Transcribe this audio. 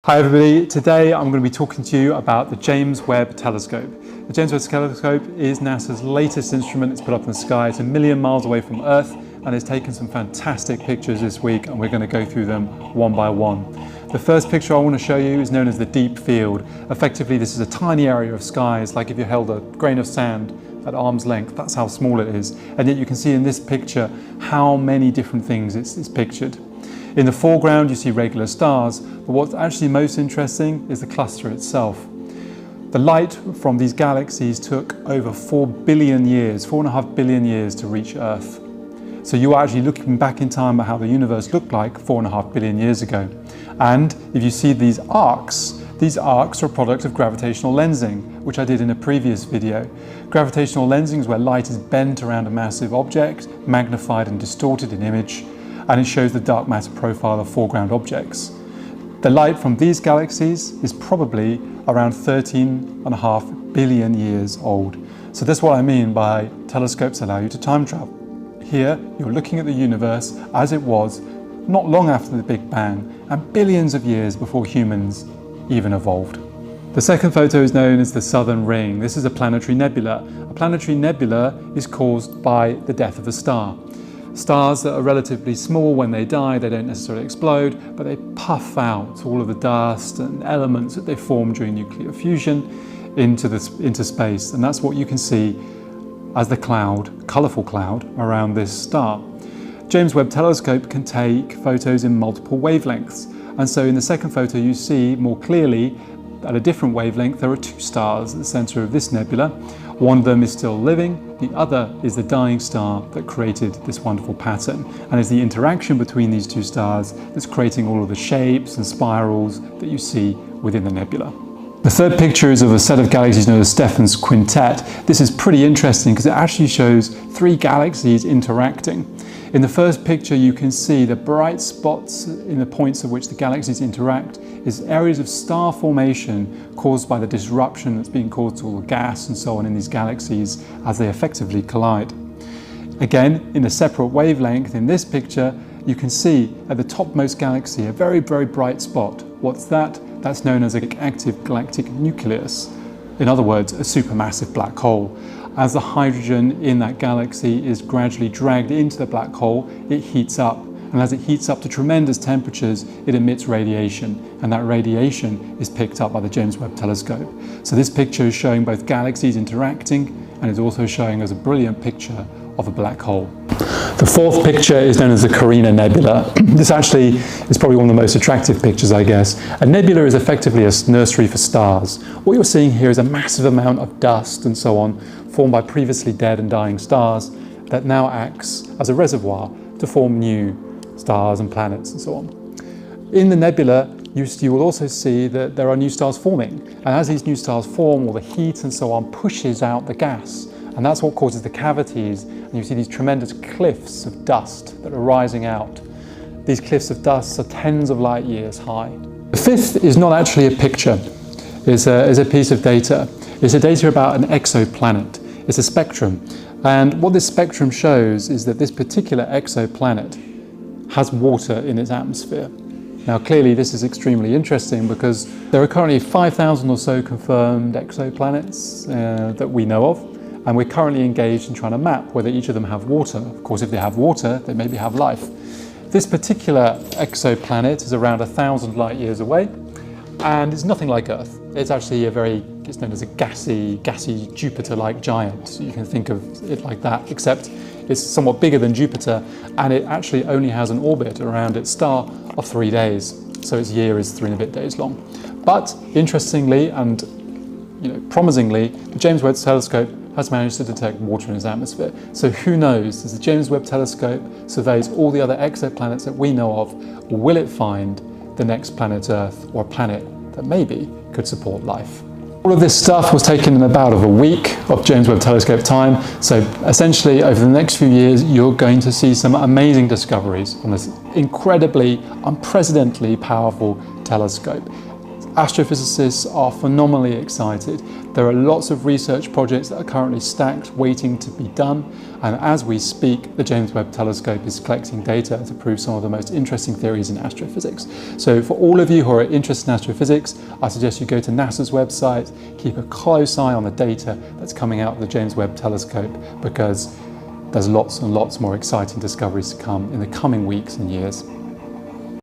Hi everybody, today I'm going to be talking to you about the James Webb Telescope. The James Webb Telescope is NASA's latest instrument. It's put up in the sky. It's 1 million miles away from Earth and it's taken some fantastic pictures this week, and we're going to go through them one by one. The first picture I want to show you is known as the deep field. Effectively, this is a tiny area of sky. It's like if you held a grain of sand at arm's length. That's how small it is. And yet you can see in this picture how many different things it's pictured. In the foreground you see regular stars, but what's actually most interesting is the cluster itself. The light from these galaxies took over 4 billion years, 4.5 billion years to reach Earth. So you are actually looking back in time at how the universe looked like 4.5 billion years ago. And if you see these arcs are a product of gravitational lensing, which I did in a previous video. Gravitational lensing is where light is bent around a massive object, magnified and distorted in image, and it shows the dark matter profile of foreground objects. The light from these galaxies is probably around 13.5 billion years old. So that's what I mean by telescopes allow you to time travel. Here you're looking at the universe as it was not long after the Big Bang and billions of years before humans even evolved. The second photo is known as the Southern Ring. This is a planetary nebula. A planetary nebula is caused by the death of a star. Stars that are relatively small, when they die, they don't necessarily explode, but they puff out all of the dust and elements that they form during nuclear fusion into space. And that's what you can see as the cloud, colourful cloud, around this star. James Webb Telescope can take photos in multiple wavelengths. And so in the second photo you see more clearly at a different wavelength there are two stars at the centre of this nebula. One of them is still living, the other is the dying star that created this wonderful pattern. And it's the interaction between these two stars that's creating all of the shapes and spirals that you see within the nebula. The third picture is of a set of galaxies known as Stefans Quintet. This is pretty interesting because it actually shows 3 galaxies interacting. In the first picture you can see the bright spots in the points at which the galaxies interact is areas of star formation caused by the disruption that's being caused to all the gas and so on in these galaxies as they effectively collide. Again, in a separate wavelength in this picture you can see at the topmost galaxy a very, very bright spot. What's that? That's known as an active galactic nucleus. In other words, a supermassive black hole. As the hydrogen in that galaxy is gradually dragged into the black hole, it heats up. And as it heats up to tremendous temperatures, it emits radiation. And that radiation is picked up by the James Webb Telescope. So this picture is showing both galaxies interacting, and it's also showing us a brilliant picture of a black hole. The fourth picture is known as the Carina Nebula. This actually is probably one of the most attractive pictures, I guess. A nebula is effectively a nursery for stars. What you're seeing here is a massive amount of dust and so on formed by previously dead and dying stars that now acts as a reservoir to form new stars and planets and so on. In the nebula, you will also see that there are new stars forming. And as these new stars form, all the heat and so on pushes out the gas. And that's what causes the cavities. And you see these tremendous cliffs of dust that are rising out. These cliffs of dust are tens of light years high. The fifth is not actually a picture. It's a piece of data. It's a data about an exoplanet. It's a spectrum. And what this spectrum shows is that this particular exoplanet has water in its atmosphere. Now clearly this is extremely interesting because there are currently 5,000 or so confirmed exoplanets that we know of. And we're currently engaged in trying to map whether each of them have water. Of course, if they have water, they maybe have life. This particular exoplanet is around 1,000 light years away, and it's nothing like Earth. It's actually it's known as a gassy Jupiter-like giant. So you can think of it like that, except it's somewhat bigger than Jupiter, and it actually only has an orbit around its star of 3 days. So its year is 3 and a bit days long. But interestingly and promisingly, the James Webb Telescope has managed to detect water in its atmosphere. So who knows, as the James Webb Telescope surveys all the other exoplanets that we know of, will it find the next planet Earth, or a planet that maybe could support life? All of this stuff was taken in about a week of James Webb Telescope time. So essentially over the next few years, you're going to see some amazing discoveries on this incredibly, unprecedentedly powerful telescope. Astrophysicists are phenomenally excited. There are lots of research projects that are currently stacked, waiting to be done. And as we speak, the James Webb Telescope is collecting data to prove some of the most interesting theories in astrophysics. So for all of you who are interested in astrophysics, I suggest you go to NASA's website, keep a close eye on the data that's coming out of the James Webb Telescope, because there's lots and lots more exciting discoveries to come in the coming weeks and years.